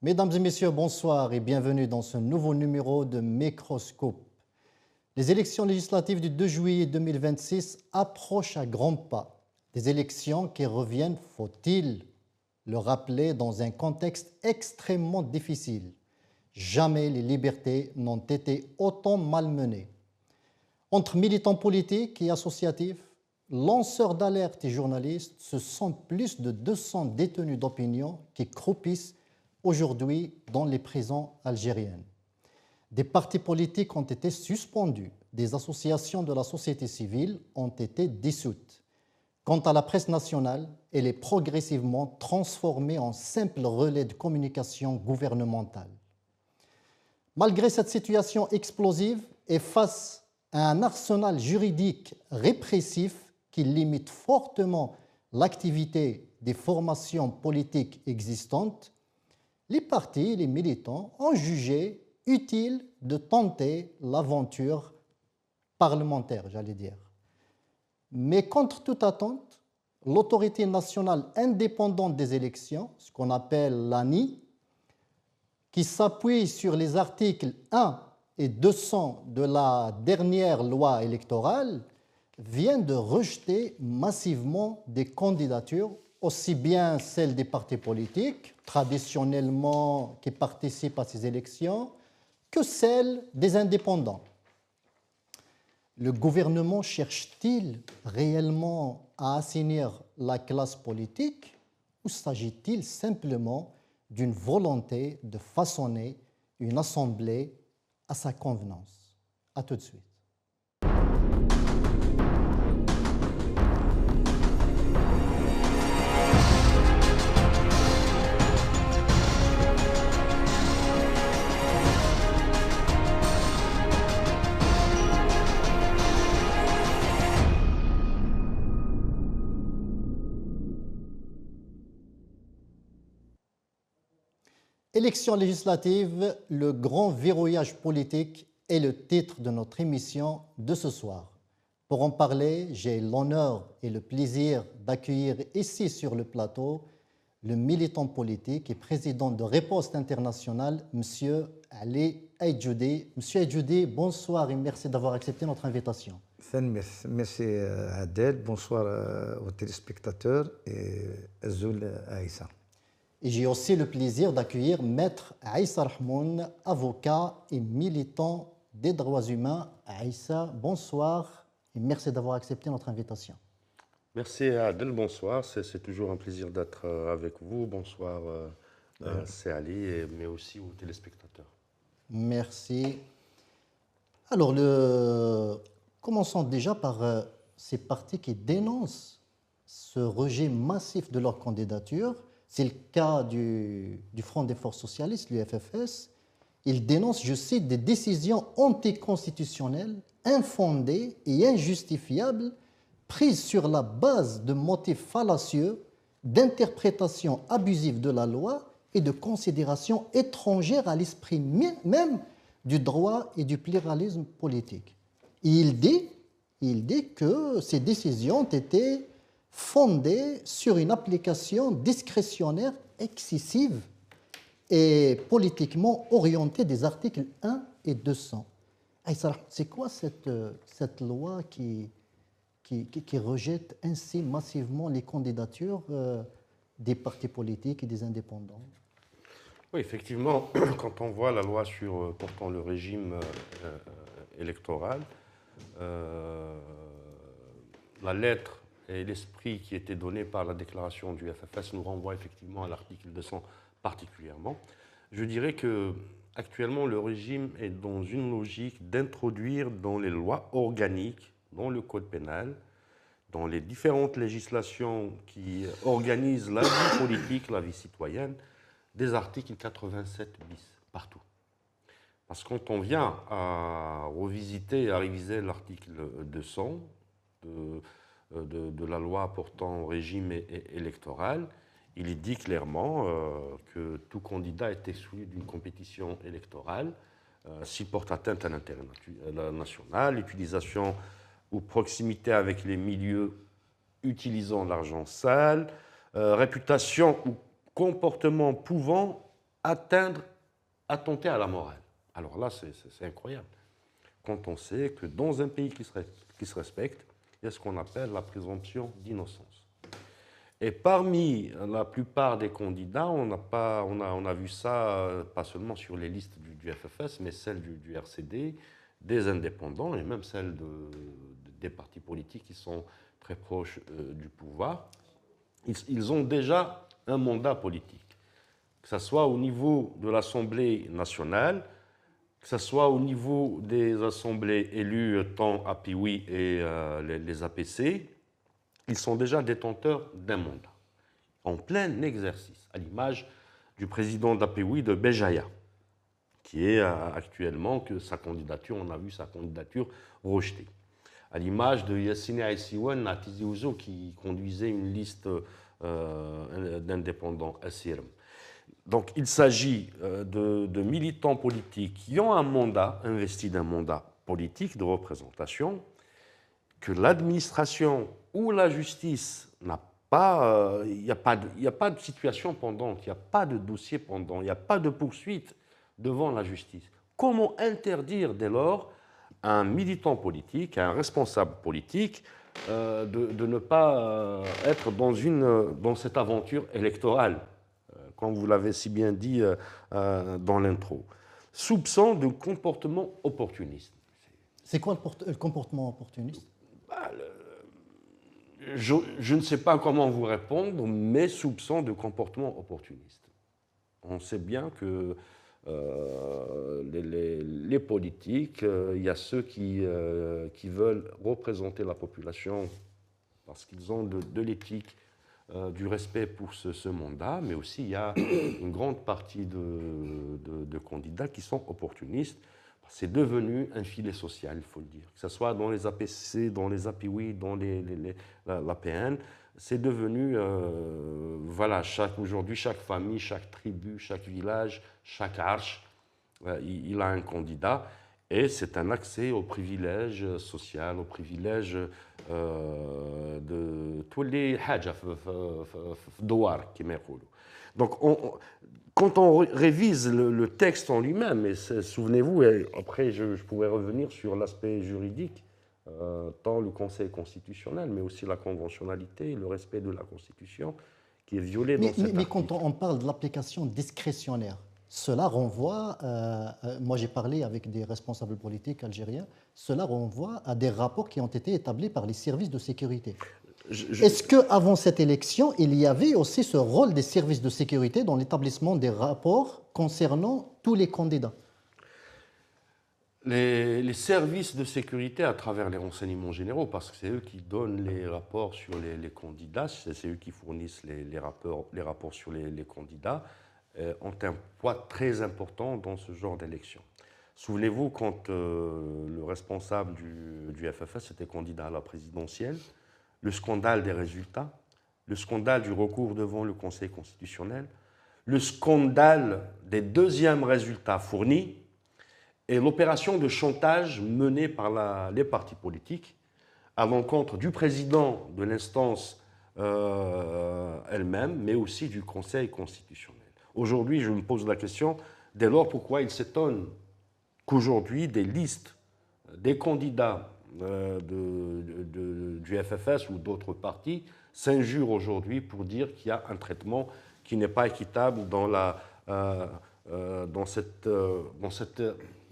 Mesdames et messieurs, bonsoir et bienvenue dans ce nouveau numéro de Microscope. Les élections législatives du 2 juillet 2026 approchent à grands pas. Des élections qui reviennent, faut-il le rappeler, dans un contexte extrêmement difficile. Jamais les libertés n'ont été autant malmenées. Entre militants politiques et associatifs, lanceurs d'alerte et journalistes, ce sont plus de 200 détenus d'opinion qui croupissent aujourd'hui dans les prisons algériennes. Des partis politiques ont été suspendus, des associations de la société civile ont été dissoutes. Quant à la presse nationale, elle est progressivement transformée en simple relais de communication gouvernementale. Malgré cette situation explosive et face à un arsenal juridique répressif qui limite fortement l'activité des formations politiques existantes, les partis et les militants ont jugé utile de tenter l'aventure parlementaire, j'allais dire. Mais contre toute attente, l'autorité nationale indépendante des élections, ce qu'on appelle l'ANI, qui s'appuie sur les articles 1 et 200 de la dernière loi électorale, vient de rejeter massivement des candidatures, aussi bien celles des partis politiques, traditionnellement qui participent à ces élections, que celles des indépendants. Le gouvernement cherche-t-il réellement à assainir la classe politique ou s'agit-il simplement d'une volonté de façonner une assemblée à sa convenance? À tout de suite. Élections législatives, le grand verrouillage politique est le titre de notre émission de ce soir. Pour en parler, j'ai l'honneur et le plaisir d'accueillir ici sur le plateau le militant politique et président de Riposte Internationale, M. Ali Aïdjoudi. M. Aïdjoudi, bonsoir et merci d'avoir accepté notre invitation. Merci Adel, bonsoir aux téléspectateurs et Azoul Aïssa. Et j'ai aussi le plaisir d'accueillir Maître Aïssa Rahmoun, avocat et militant des droits humains. Aïssa, bonsoir et merci d'avoir accepté notre invitation. Merci Adel, bonsoir. C'est toujours un plaisir d'être avec vous. Bonsoir c'est Ali, mais aussi aux téléspectateurs. Merci. Alors, commençons déjà par ces partis qui dénoncent ce rejet massif de leur candidature. C'est le cas du Front des forces socialistes, l'UFFS. Il dénonce, je cite, des décisions anticonstitutionnelles, infondées et injustifiables, prises sur la base de motifs fallacieux, d'interprétations abusives de la loi et de considérations étrangères à l'esprit même du droit et du pluralisme politique. Et il dit que ces décisions ont été fondée sur une application discrétionnaire excessive et politiquement orientée des articles 1 et 200. C'est quoi cette loi qui rejette ainsi massivement les candidatures des partis politiques et des indépendants? Oui, effectivement, quand on voit la loi portant le régime électoral, la lettre et l'esprit qui était donné par la déclaration du FFS nous renvoie effectivement à l'article 200 particulièrement. Je dirais que actuellement le régime est dans une logique d'introduire dans les lois organiques, dans le code pénal, dans les différentes législations qui organisent la vie politique, la vie citoyenne, des articles 87 bis partout. Parce que quand on vient à revisiter et à réviser l'article 200 de la loi portant régime électoral, il est dit clairement que tout candidat est exclu d'une compétition électorale s'il porte atteinte à l'intérêt national, l'utilisation ou proximité avec les milieux utilisant l'argent sale, réputation ou comportement pouvant attenter à la morale. Alors là, c'est incroyable. Quand on sait que dans un pays qui se respecte, il y a ce qu'on appelle la présomption d'innocence. Et parmi la plupart des candidats, on a vu ça pas seulement sur les listes du FFS, mais celles du RCD, des indépendants et même celles des partis politiques qui sont très proches du pouvoir. Ils ont déjà un mandat politique, que ce soit au niveau de l'Assemblée nationale, que ce soit au niveau des assemblées élues, tant API et les APC, ils sont déjà détenteurs d'un mandat, en plein exercice, à l'image du président d'API de Béjaïa, qui est actuellement que sa candidature, on a vu sa candidature rejetée. À l'image de Yassine Aïssiouane à Tizi Ouzou, qui conduisait une liste d'indépendants à Sirm. Donc il s'agit de militants politiques qui ont un mandat, investi d'un mandat politique de représentation, que l'administration ou la justice n'a pas, il n'y a pas de situation pendante, il n'y a pas de dossier pendant, il n'y a pas de poursuite devant la justice. Comment interdire dès lors à un militant politique, à un responsable politique, de ne pas être dans cette aventure électorale, comme vous l'avez si bien dit dans l'intro. Soupçon de comportement opportuniste. C'est quoi le comportement opportuniste? Je ne sais pas comment vous répondre, mais soupçon de comportement opportuniste. On sait bien que les politiques, il y a ceux qui veulent représenter la population parce qu'ils ont de l'éthique, du respect pour ce mandat, mais aussi il y a une grande partie de candidats qui sont opportunistes. C'est devenu un filet social, il faut le dire. Que ce soit dans les APC, dans les API, dans l'APN, c'est devenu, voilà, aujourd'hui, chaque famille, chaque tribu, chaque village, chaque arche, il a un candidat. Et c'est un accès au privilège social, au privilège de tous les haja douar, qui m'éroulent. Donc, quand on révise le texte en lui-même, et souvenez-vous, et après je pourrais revenir sur l'aspect juridique, tant le Conseil constitutionnel, mais aussi la conventionnalité, le respect de la Constitution, qui est violé dans cet article. Mais quand on parle de l'application discrétionnaire, cela renvoie, moi j'ai parlé avec des responsables politiques algériens, cela renvoie à des rapports qui ont été établis par les services de sécurité. Est-ce qu'avant cette élection, il y avait aussi ce rôle des services de sécurité dans l'établissement des rapports concernant tous les candidats? Les services de sécurité à travers les renseignements généraux, parce que c'est eux qui donnent les rapports sur les candidats, c'est eux qui fournissent les rapports sur les candidats, ont un poids très important dans ce genre d'élection. Souvenez-vous, quand le responsable du FFS était candidat à la présidentielle, le scandale des résultats, le scandale du recours devant le Conseil constitutionnel, le scandale des deuxièmes résultats fournis et l'opération de chantage menée par les partis politiques à l'encontre du président de l'instance elle-même, mais aussi du Conseil constitutionnel. Aujourd'hui, je me pose la question, dès lors, pourquoi il s'étonne qu'aujourd'hui, des listes des candidats du FFS ou d'autres partis s'injurent aujourd'hui pour dire qu'il y a un traitement qui n'est pas équitable dans cette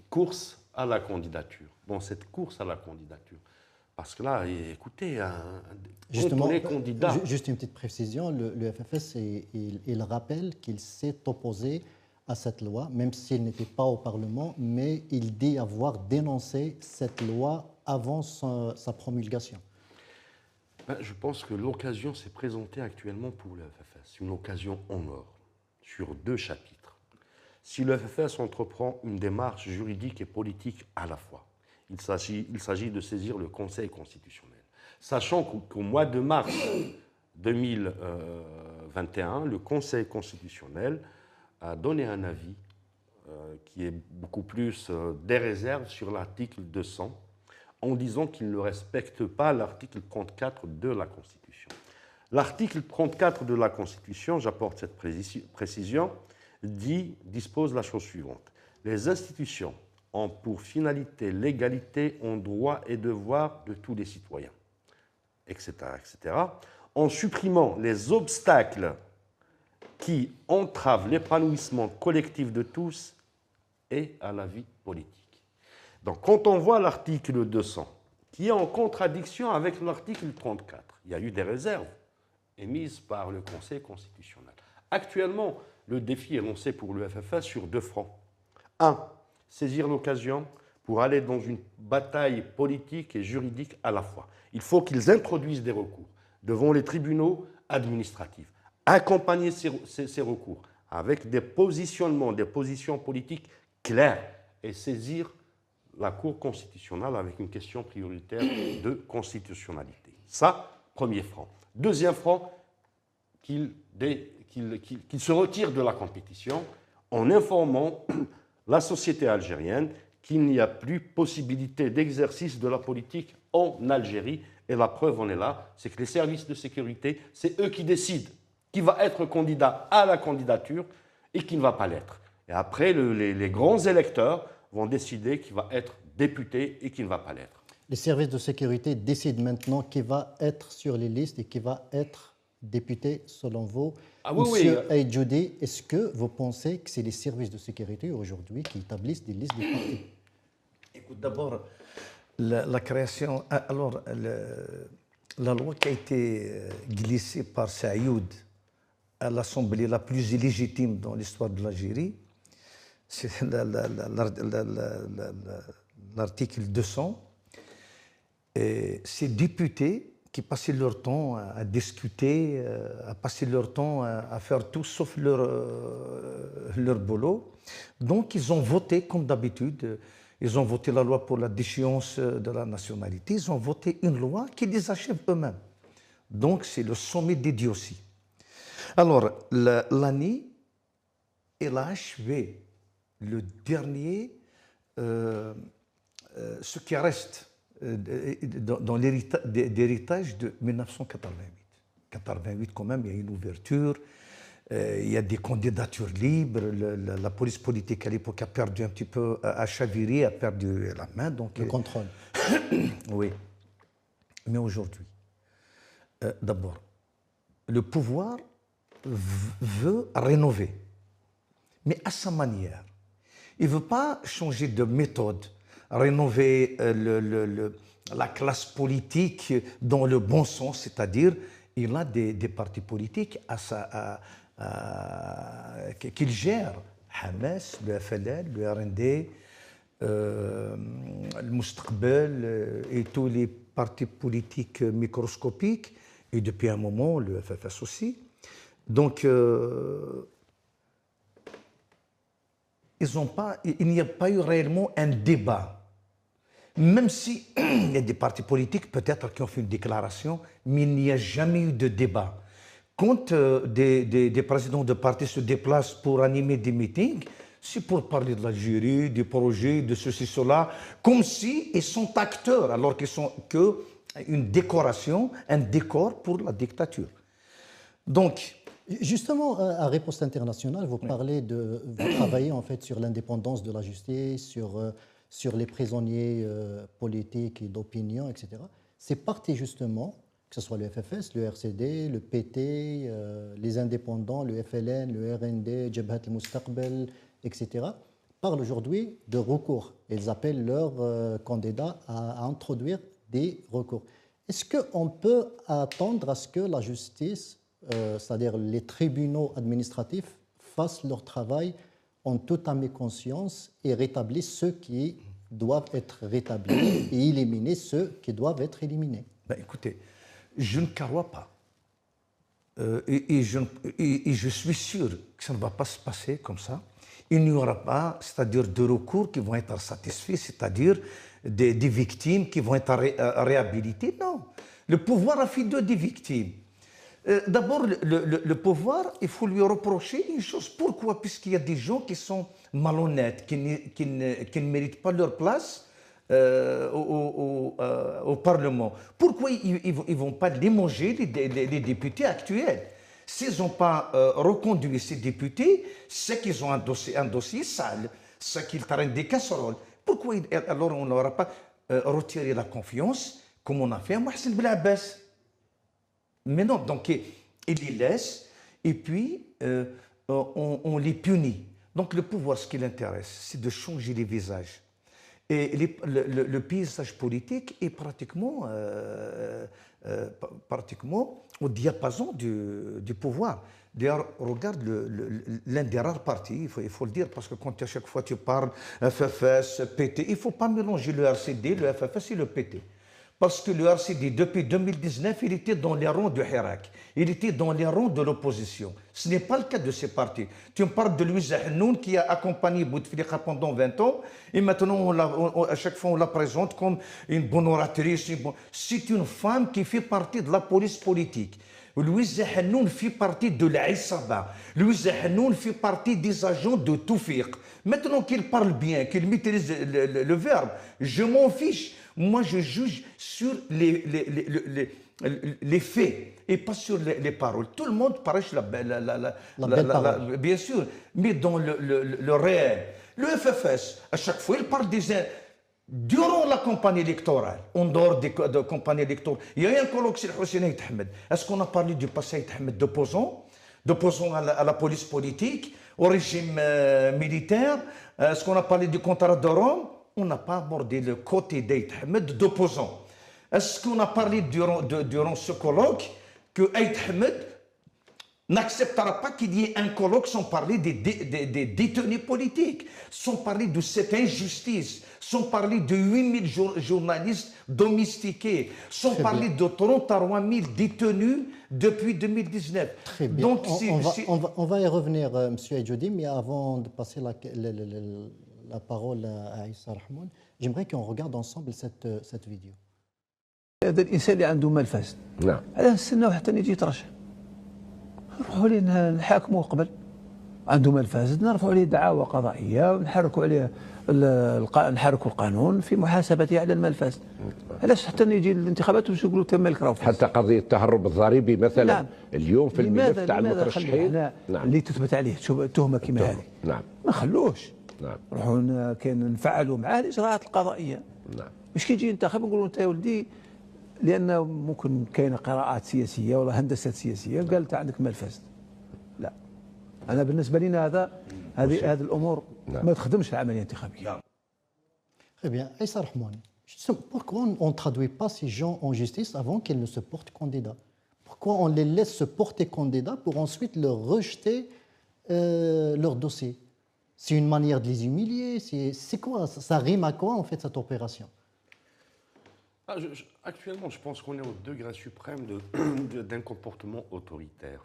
course à la candidature. Parce que là, écoutez, Justement, les candidats... Juste une petite précision, le FFS, il rappelle qu'il s'est opposé à cette loi, même s'il n'était pas au Parlement, mais il dit avoir dénoncé cette loi avant sa promulgation. Je pense que l'occasion s'est présentée actuellement pour le FFS, une occasion en or, sur 2 chapitres. Si le FFS entreprend une démarche juridique et politique à la fois, il s'agit de saisir le Conseil constitutionnel. Sachant qu'au mois de mars 2021, le Conseil constitutionnel a donné un avis qui est beaucoup plus des réserves sur l'article 200, en disant qu'il ne respecte pas l'article 34 de la Constitution. L'article 34 de la Constitution, j'apporte cette précision, dispose la chose suivante. Les institutions ont pour finalité l'égalité en droits et devoirs de tous les citoyens, etc., etc., en supprimant les obstacles qui entravent l'épanouissement collectif de tous et à la vie politique. Donc, quand on voit l'article 200, qui est en contradiction avec l'article 34, il y a eu des réserves émises par le Conseil constitutionnel. Actuellement, le défi est lancé pour le FFS sur 2 fronts. 1. Saisir l'occasion pour aller dans une bataille politique et juridique à la fois. Il faut qu'ils introduisent des recours devant les tribunaux administratifs. Accompagner ces recours avec des positionnements, des positions politiques claires et saisir la Cour constitutionnelle avec une question prioritaire de constitutionnalité. Ça, premier front. Deuxième front, qu'il se retire de la compétition en informant la société algérienne qu'il n'y a plus possibilité d'exercice de la politique en Algérie. Et la preuve en est là, c'est que les services de sécurité, c'est eux qui décident qui va être candidat à la candidature et qui ne va pas l'être. Et après, les grands électeurs vont décider qui va être député et qui ne va pas l'être. Les services de sécurité décident maintenant qui va être sur les listes et qui va être député selon vous. Ah oui, Monsieur oui. Aïdjoudi, est-ce que vous pensez que c'est les services de sécurité aujourd'hui qui établissent des listes des partis? Écoute, d'abord, la création. Alors, la loi qui a été glissée par Saïd à l'Assemblée la plus illégitime dans l'histoire de l'Algérie, c'est l'article 200. Et ces députés qui passaient leur temps à discuter, à passer leur temps à faire tout sauf leur boulot. Donc ils ont voté comme d'habitude, ils ont voté la loi pour la déchéance de la nationalité, ils ont voté une loi qui les achève eux-mêmes. Donc c'est le sommet d'idiotie. Alors l'ANI, elle a achevé le dernier, ce qui reste dans l'héritage de 1988. 88 quand même, il y a une ouverture, il y a des candidatures libres, la police politique à l'époque a perdu un petit peu, a chaviré, a perdu la main. Donc, Le contrôle. Oui. Mais aujourd'hui, d'abord, le pouvoir veut rénover, mais à sa manière. Il ne veut pas changer de méthode, rénover la classe politique dans le bon sens, c'est-à-dire il a des partis politiques qu'il gère. Hamas, le FLN, le RND, le Moustaqbel et tous les partis politiques microscopiques, et depuis un moment le FFS aussi. Donc, il n'y a pas eu réellement un débat. Même si il y a des partis politiques peut-être qui ont fait une déclaration, mais il n'y a jamais eu de débat. Quand des présidents de partis se déplacent pour animer des meetings, c'est pour parler de l'Algérie, des projets, de ceci, cela, comme si ils sont acteurs, alors qu'ils sont qu'une décoration, un décor pour la dictature. Donc, justement, à Riposte Internationale, vous parlez vous travaillez en fait sur l'indépendance de la justice, sur les prisonniers politiques et d'opinion, etc. Ces partis, justement, que ce soit le FFS, le RCD, le PT, les indépendants, le FLN, le RND, Jabhat al-Moustaqbel, etc., parlent aujourd'hui de recours. Ils appellent leurs candidats à introduire des recours. Est-ce qu'on peut attendre à ce que la justice, c'est-à-dire les tribunaux administratifs, fassent leur travail en toute âme et conscience et rétablissent ceux qui doivent être rétablis et éliminer ceux qui doivent être éliminés? Ben écoutez, je ne crois pas. Et je suis sûr que ça ne va pas se passer comme ça. Il n'y aura pas, c'est-à-dire de recours qui vont être satisfaits, c'est-à-dire des victimes qui vont être réhabilitées. Non. Le pouvoir a fait des victimes. D'abord, le pouvoir, il faut lui reprocher une chose. Pourquoi? Puisqu'il y a des gens qui sont malhonnêtes, qui ne méritent pas leur place au Parlement. Pourquoi ils ne vont pas limoger les députés actuels? S'ils n'ont pas reconduit ces députés, c'est qu'ils ont un dossier sale, c'est qu'ils traînent des casseroles. Pourquoi alors on ne leur a pas retiré la confiance, comme on a fait à Mohsen Blabès? Mais non, donc ils les laissent et puis on les punit. Donc le pouvoir, ce qui l'intéresse, c'est de changer les visages. Et le paysage politique est pratiquement au diapason du pouvoir. D'ailleurs, regarde l'un des rares partis, il faut le dire, parce que quand à chaque fois tu parles FFS, PT, il ne faut pas mélanger le RCD, le FFS et le PT. Parce que le RCD, depuis 2019, il était dans les rangs du Hirak. Il était dans les rangs de l'opposition. Ce n'est pas le cas de ces partis. Tu me parles de Louise Hanoun qui a accompagné Bouteflika pendant 20 ans et maintenant, à chaque fois, on la présente comme une bonne oratrice. C'est une femme qui fait partie de la police politique. Louise Hanoun fait partie de l'Aïsaba. Louise Hanoun fait partie des agents de Toufiq. Maintenant qu'il parle bien, qu'il maîtrise le verbe, je m'en fiche. Moi, je juge sur les faits et pas sur les paroles. Tout le monde prêche la belle parole. Bien sûr, mais dans le réel. Le FFS, à chaque fois, il parle durant la campagne électorale, en dehors de campagne électorale. Il y a un colloque sur Hossein Ahmed. Est-ce qu'on a parlé du passé Ahmed d'opposant à la police politique, au régime militaire? Est-ce qu'on a parlé du contrat de Rome? On n'a pas abordé le côté d'Aït Ahmed d'opposant. Est-ce qu'on a parlé durant ce colloque que Aït Ahmed n'acceptera pas qu'il y ait un colloque sans parler des détenus politiques, sans parler de cette injustice, sans parler de 8000 journalistes domestiqués, sans parler de 33 000 détenus depuis 2019. Très bien. Donc, on va y revenir, M. Aïdjoudi, mais avant de passer la parole à Aïssa Rahmoun, j'aimerais qu'on regarde ensemble cette vidéo. هذا الانسان اللي عنده مال فاسد نعم علاه نستناو حتى يجي يترشح نروحوا ليه نحاكموه قبل عنده مال فاسد نرفعوا عليه دعاوى قضائيه ونحركوا عليه نحركوا القانون في محاسبته على المال الفاسد علاش حتى يجي الانتخابات باش يقولوا تم مالك راه حتى قضيه التهرب الضريبي مثلا نعم. اليوم في الملف تاع المترشحين نعم. اللي تثبت عليه تهمه كما هذه نعم ما نخلوش نعم نروحوا نفعلوا معاه الاجراءات القضائيه نعم مش كيجي ينتخب نقولوا انت يا ولدي لان ممكن كاينه قراءات سياسيه ولا هندسات سياسيه قال انت عندك مال فاسد لا انا بالنسبه لنا هذه الامور ما تخدمش العمليه الانتخابيه. Très bien. Aïssa Rahmoun, pourquoi on ne traduit pas ces gens en justice avant qu'ils ne se portent candidats? Pourquoi on les laisse se porter candidats pour ensuite leur rejeter leur dossier? C'est une manière de les humilier? C'est quoi? Ça rime à quoi en fait cette opération? Actuellement, je pense qu'on est au degré suprême d'un comportement autoritaire.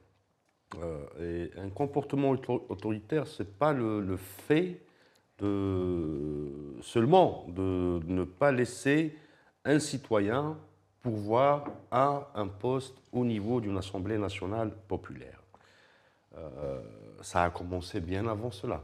Et un comportement autoritaire, ce n'est pas le fait seulement de ne pas laisser un citoyen pourvoir à un poste au niveau d'une Assemblée nationale populaire. Ça a commencé bien avant cela.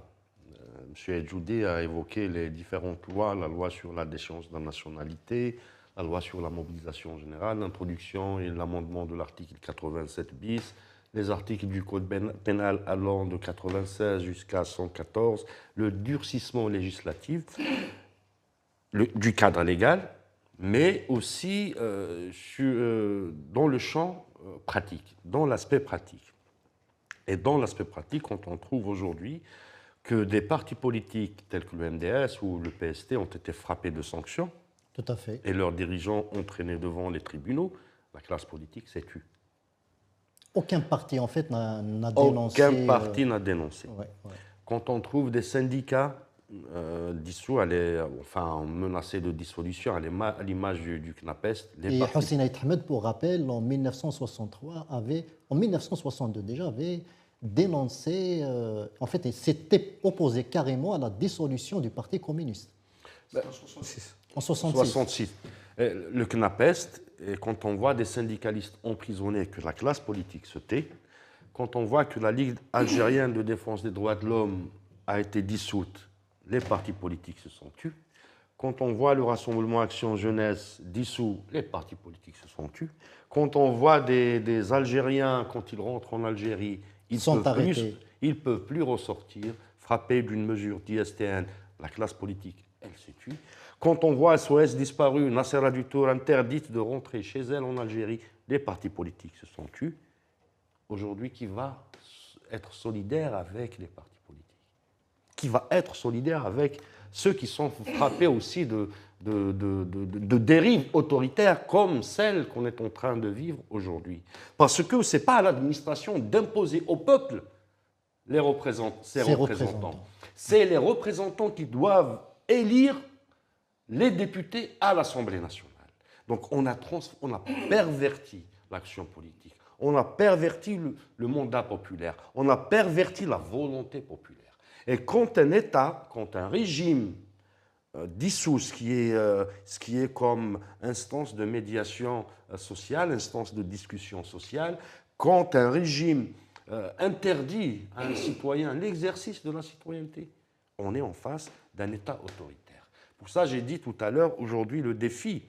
M. Aïdjoudi a évoqué les différentes lois, la loi sur la déchéance de la nationalité, la loi sur la mobilisation générale, l'introduction et l'amendement de l'article 87 bis, les articles du Code pénal allant de 96 jusqu'à 114, le durcissement législatif du cadre légal, mais aussi dans le champ pratique, dans l'aspect pratique. Et dans l'aspect pratique, quand on trouve aujourd'hui que des partis politiques tels que le MDS ou le PST ont été frappés de sanctions, tout à fait, et leurs dirigeants ont traîné devant les tribunaux, la classe politique s'est tue. Aucun parti, en fait, n'a dénoncé. Aucun parti n'a dénoncé. Ouais. Quand on trouve des syndicats dissous, menacés de dissolution, à l'image du CNAPEST... Et Hossein Ahmed, pour rappel, en 1962 déjà, avait dénoncé, en fait, il s'était opposé carrément à la dissolution du Parti communiste. En 1966. En 1966. Le CNAPEST, et quand on voit des syndicalistes emprisonnés et que la classe politique se tait, quand on voit que la Ligue algérienne de défense des droits de l'homme a été dissoute, les partis politiques se sont tus, Quand on voit le Rassemblement Action Jeunesse dissous, les partis politiques se sont tus. Quand on voit des Algériens, quand ils rentrent en Algérie, ils ne peuvent plus ressortir, frappés d'une mesure d'ISTN, la classe politique, elle se tue. Quand on voit SOS disparu, Nassera Dutour interdite de rentrer chez elle en Algérie, les partis politiques se sont tus. Aujourd'hui, qui va être solidaire avec les partis politiques? Qui va être solidaire avec ceux qui sont frappés aussi de dérives autoritaires comme celles qu'on est en train de vivre aujourd'hui? Parce que ce n'est pas à l'administration d'imposer au peuple ses représentants. C'est les représentants qui doivent élire les députés à l'Assemblée nationale. Donc on a perverti l'action politique, on a perverti le mandat populaire, on a perverti la volonté populaire. Et quand un État, quand un régime dissout ce qui est comme instance de médiation sociale, instance de discussion sociale, quand un régime interdit à un citoyen l'exercice de la citoyenneté, on est en face d'un État autoritaire. Pour ça, j'ai dit tout à l'heure, aujourd'hui, le défi...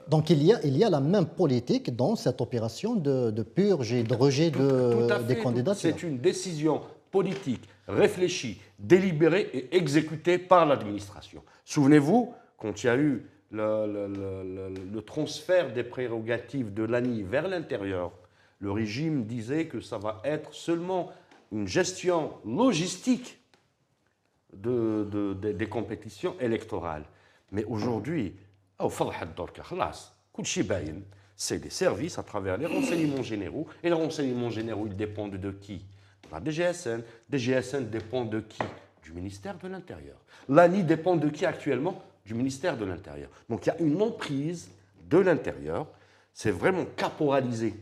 Donc il y a la même politique dans cette opération de purge et de rejet des candidatures. C'est une décision politique, réfléchie, délibérée et exécutée par l'administration. Souvenez-vous, quand il y a eu le transfert des prérogatives de l'ANI vers l'intérieur, le régime disait que ça va être seulement une gestion logistique des compétitions électorales. Mais aujourd'hui, c'est des services à travers les renseignements généraux. Et les renseignements généraux, ils dépendent de qui? De la DGSN. DGSN dépend de qui? Du ministère de l'Intérieur. L'ANI dépend de qui actuellement? Du ministère de l'Intérieur. Donc il y a une emprise de l'intérieur. C'est vraiment caporaliser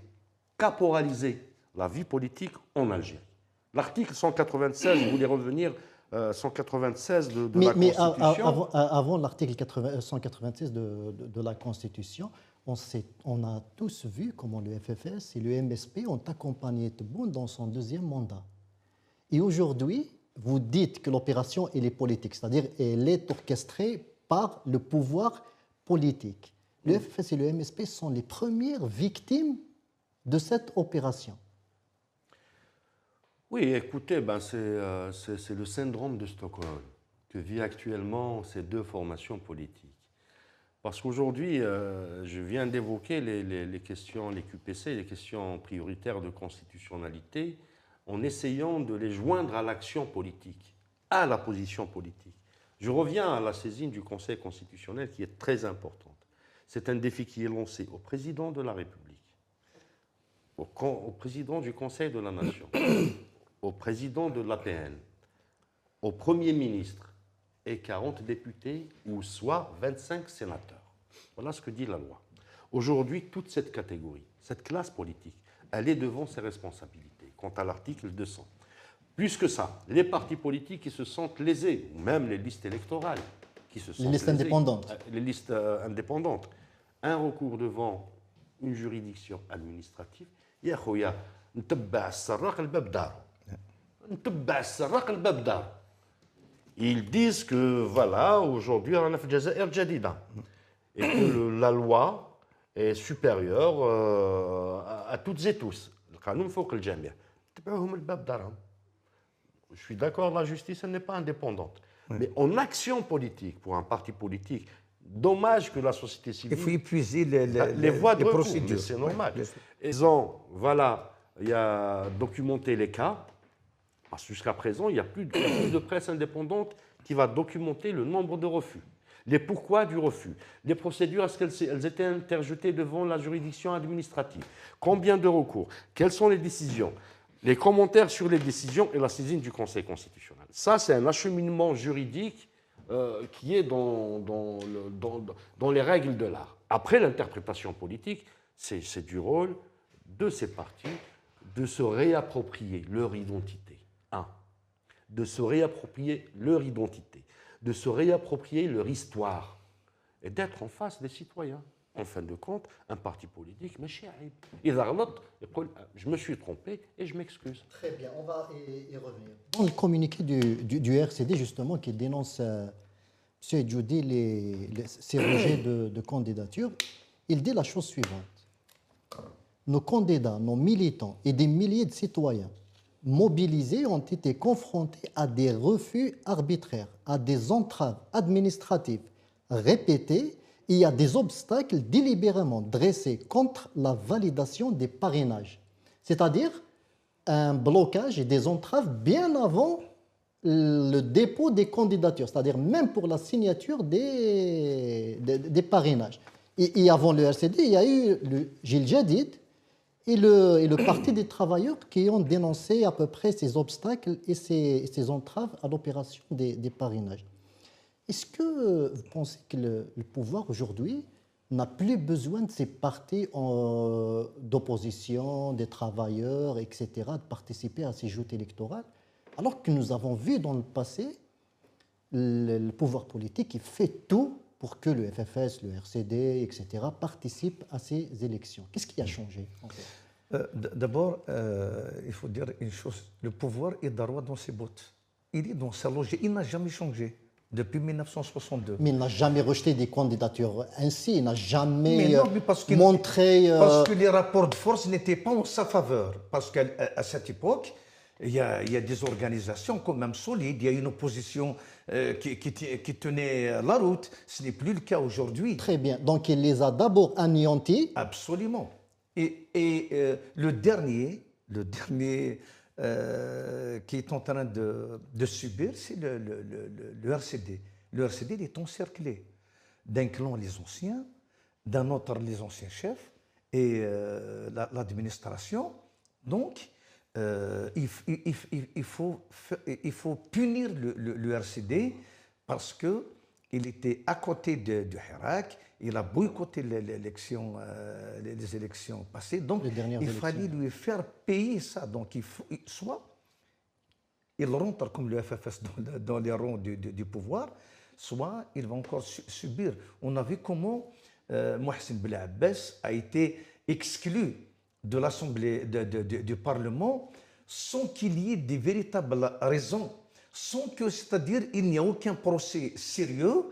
la vie politique en Algérie. L'article 196, je voulais revenir 196 de la Constitution. Avant l'article 196 de la Constitution, on a tous vu comment le FFS et le MSP ont accompagné Tebboune dans son deuxième mandat. Et aujourd'hui, vous dites que l'opération elle est politique, c'est-à-dire elle est orchestrée par le pouvoir politique. Le FFS et le MSP sont les premières victimes de cette opération. Oui, écoutez, c'est le syndrome de Stockholm que vivent actuellement ces deux formations politiques. Parce qu'aujourd'hui, je viens d'évoquer les questions, les QPC, les questions prioritaires de constitutionnalité, en essayant de les joindre à l'action politique, à la position politique. Je reviens à la saisine du Conseil constitutionnel qui est très importante. C'est un défi qui est lancé au président de la République, au président du Conseil de la Nation, au président de l'APN, au Premier ministre et 40 députés, ou soit 25 sénateurs. Voilà ce que dit la loi. Aujourd'hui, toute cette catégorie, cette classe politique, elle est devant ses responsabilités, quant à l'article 200. Plus que ça, les partis politiques qui se sentent lésés, ou même les listes électorales qui se sentent les listes indépendantes. Les listes indépendantes. Un recours devant une juridiction administrative, يا خويا نتبع السراق الباب دار. نتبع السراق الباب دار. Ils disent que voilà, aujourd'hui, on a fait الجزائر جديدة. Et que la loi est supérieure à toutes et tous. القانون فوق الجميع. تبعوهم الباب دارهم. Je suis d'accord, la justice n'est pas indépendante. Oui. Mais en action politique, pour un parti politique, dommage que la société civile... Il faut épuiser les voies de procédures. C'est normal. Oui, ils ont, voilà, il y a documenté les cas, parce que jusqu'à présent, il n'y a plus de presse indépendante qui va documenter le nombre de refus. Les pourquoi du refus. Les procédures, est-ce qu'elles étaient interjetées devant la juridiction administrative? Combien de recours? Quelles sont les décisions? Les commentaires sur les décisions et la saisine du Conseil constitutionnel. Ça, c'est un acheminement juridique qui est dans les règles de l'art. Après, l'interprétation politique, c'est du rôle de ces partis de se réapproprier leur identité. De se réapproprier leur identité, de se réapproprier leur histoire et d'être en face des citoyens. En fin de compte, un parti politique, mais je me suis trompé et je m'excuse. Très bien, on va y revenir. Dans le communiqué du RCD, justement, qui dénonce M. Djoudi, ses rejets de candidature, il dit la chose suivante. Nos candidats, nos militants et des milliers de citoyens mobilisés ont été confrontés à des refus arbitraires, à des entraves administratives répétées et à des obstacles délibérément dressés contre la validation des parrainages. C'est-à-dire un blocage et des entraves bien avant le dépôt des candidatures, c'est-à-dire même pour la signature des parrainages. Et avant le RCD, il y a eu le Gil Jadid et le Parti des travailleurs qui ont dénoncé à peu près ces obstacles et ces entraves à l'opération des parrainages. Est-ce que vous pensez que le pouvoir aujourd'hui n'a plus besoin de ces partis d'opposition, des travailleurs, etc., de participer à ces joutes électorales, alors que nous avons vu dans le passé le pouvoir politique qui fait tout pour que le FFS, le RCD, etc., participent à ces élections. Qu'est-ce qui a changé en fait? D'abord, il faut dire une chose. Le pouvoir est droit dans ses bottes. Il est dans sa logique. Il n'a jamais changé depuis 1962. Mais il n'a jamais rejeté des candidatures ainsi. Il n'a jamais montré... Parce que les rapports de force n'étaient pas en sa faveur. Parce qu'à cette époque, il y a des organisations quand même solides. Il y a une opposition qui tenait la route. Ce n'est plus le cas aujourd'hui. Très bien. Donc il les a d'abord anéantis. Absolument. Et le dernier qui est en train de subir, c'est le RCD. Le RCD il est encerclé. D'un clan, les anciens, d'un autre, les anciens chefs, et l'administration. Donc, il faut punir le RCD parce qu'il était à côté du Hirak. Il a boycotté les élections passées. Donc, il fallait lui faire payer ça. Donc, soit il rentre comme le FFS dans les rangs du pouvoir, soit il va encore subir. On a vu comment Mohsen Belabès a été exclu de l'Assemblée du Parlement sans qu'il y ait de véritables raisons, c'est-à-dire il n'y a aucun procès sérieux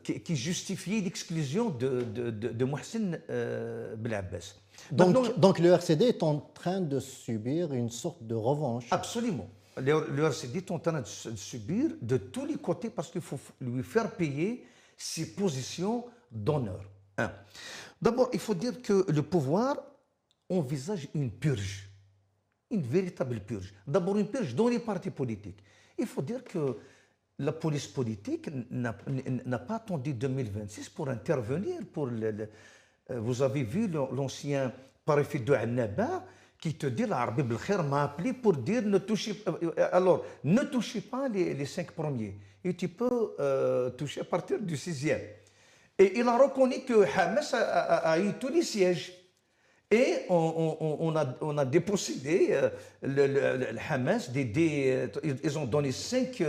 qui justifiait l'exclusion de Mohsen Belabès. Donc le RCD est en train de subir une sorte de revanche. Absolument. Le RCD est en train de subir de tous les côtés parce qu'il faut lui faire payer ses positions d'honneur. D'abord, il faut dire que le pouvoir envisage une purge, une véritable purge. D'abord, une purge dans les partis politiques. Il faut dire que la police politique n'a pas attendu 2026 pour intervenir. Vous avez vu l'ancien préfet de Annaba qui te dit l'Arbi Belkhair m'a appelé pour dire ne touchez pas les 5 premiers. Et tu peux toucher à partir du 6e. Et il a reconnu que Hamas a eu tous les sièges. Et on a dépossédé le Hamas, ils ont donné 5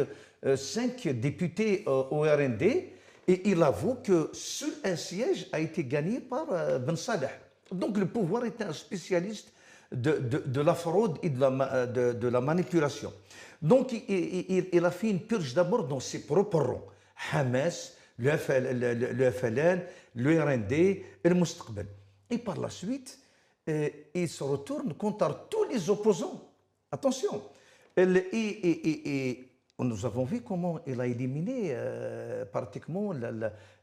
députés au RND, et il avoue que seul un siège a été gagné par Ben Salah. Donc le pouvoir était un spécialiste de la fraude et de la manipulation. Donc il a fait une purge d'abord dans ses propres rangs. Hamas, le FLN, le RND et le Mustaqbal. Et par la suite, il se retourne contre tous les opposants. Attention. Nous avons vu comment il a éliminé pratiquement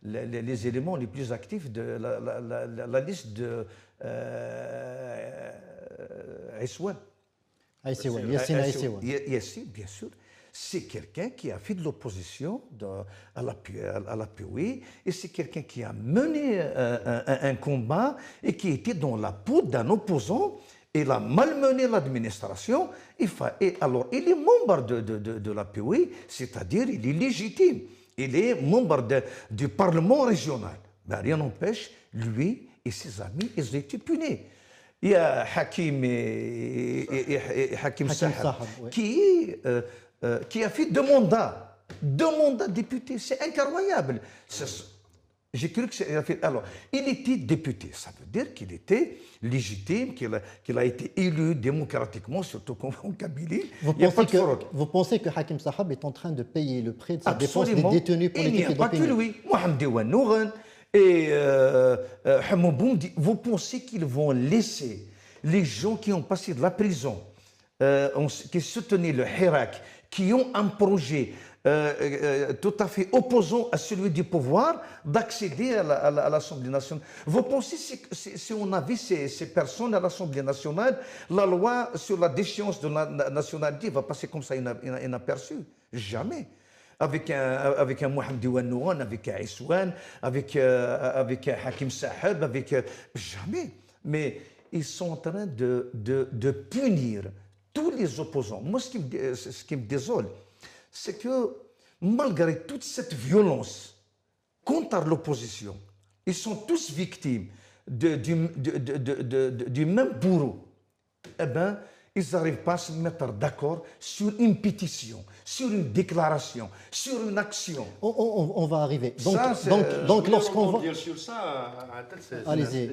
les éléments les plus actifs de la liste de Aïswan. Yassine Aïswan. Yassine, bien sûr. C'est quelqu'un qui a fait de l'opposition à la POI et c'est quelqu'un qui a mené un combat et qui était dans la peau d'un opposant. Il a malmené l'administration. Alors, il est membre de la POI, c'est-à-dire il est légitime. Il est membre du Parlement régional. Ben, rien n'empêche, lui et ses amis, ils ont été punis. Il y a Hakim Sahab, qui a fait 2 mandats députés. C'est incroyable. J'ai cru que c'est... Alors, il était député. Ça veut dire qu'il était légitime, qu'il a été élu démocratiquement, surtout en Kabylie. Vous pensez que Hakim Sahab est en train de payer le prix de sa défense des détenus politiques et d'opinion? Il n'y a pas que lui. Mohamed Dewan Nourane et Hamou Boundi, vous pensez qu'ils vont laisser les gens qui ont passé de la prison, qui soutenaient le Hirak, qui ont un projet tout à fait opposant à celui du pouvoir, d'accéder à l'Assemblée nationale. Vous pensez que si on avait ces personnes à l'Assemblée nationale, la loi sur la déchéance de la nationalité va passer comme ça inaperçue? Jamais. Avec un Mohamed Dewan Nourane, avec un Iswan, avec un Hakim Sahab, jamais. Mais ils sont en train de punir tous les opposants. Moi, ce qui me désole, c'est que malgré toute cette violence contre l'opposition, ils sont tous victimes du même bourreau. Eh bien, ils n'arrivent pas à se mettre d'accord sur une pétition, sur une déclaration, sur une action. On va arriver. Donc lorsqu'on va dire sur ça,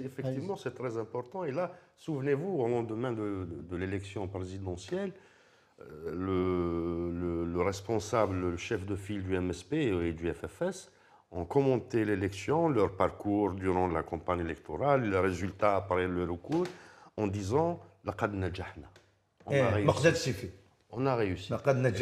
effectivement, c'est très important. Et là, souvenez-vous, au lendemain de l'élection présidentielle, le responsable, le chef de file du MSP et du FFS ont commenté l'élection, leur parcours durant la campagne électorale, les résultats après le recours, en disant « Laqad najahna ». On a réussi.